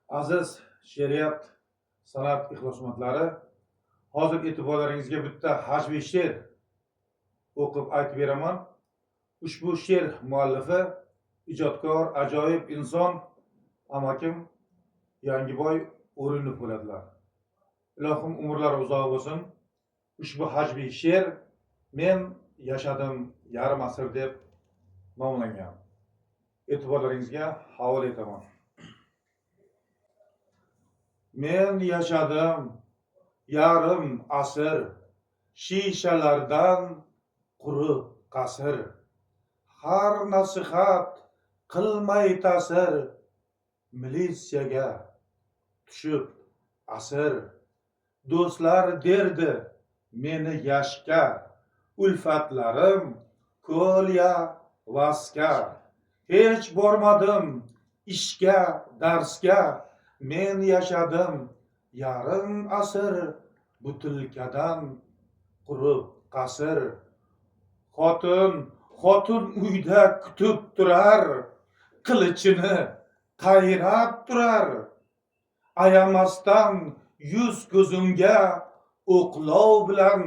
Aziz she'riyat san'at ixlosmandlari, hozir e'tiborlaringizga bitta hajviy she'r o'qib aytib beraman. Ushbu she'r muallifi ijodkor, ajoyib inson amakim Yangiboy O'rinov bo'ladilar. Ilohim umrlari uzoq bo'lsin. Ushbu hajviy she'r men yashadim yarim asr deb nomlangan. E'tiborlaringizga havola etaman. Men yashadim yarim asr, shishalardan quruq qasr. Har nasihat qilmay ta'sir, militsiyaga tushib asir. Do'stlar derdi meni yashga, ulfatlarim ko'lya vaska. Hech bormadim ishga, darsga, men yashadim yarim asr, butilkadan quruq qasr. Xotin uyda kutib turar, qilichini qayrab turar. Ayamasdan yuz ko'zimga o'qlov bilan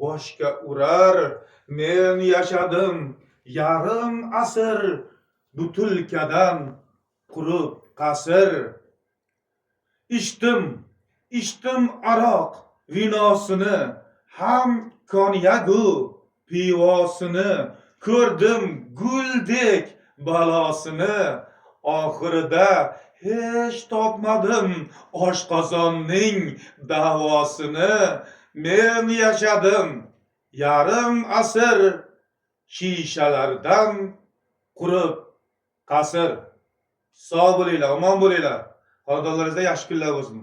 boshga urar. Men yashadim yarim asr, butilkadan quruq qasr. Ichdim aroq vinosini, ham konyagu pivosini. Ko'rdim guldek balosini, oxirida hech topmadim oshqozonning davosini. Men yashadim yarim asr, shishalardan quruq qasr. Sog' bo'linglar, omon bo'linglar. Xonadonlaringizda yaxshi kunlar bo'lsin.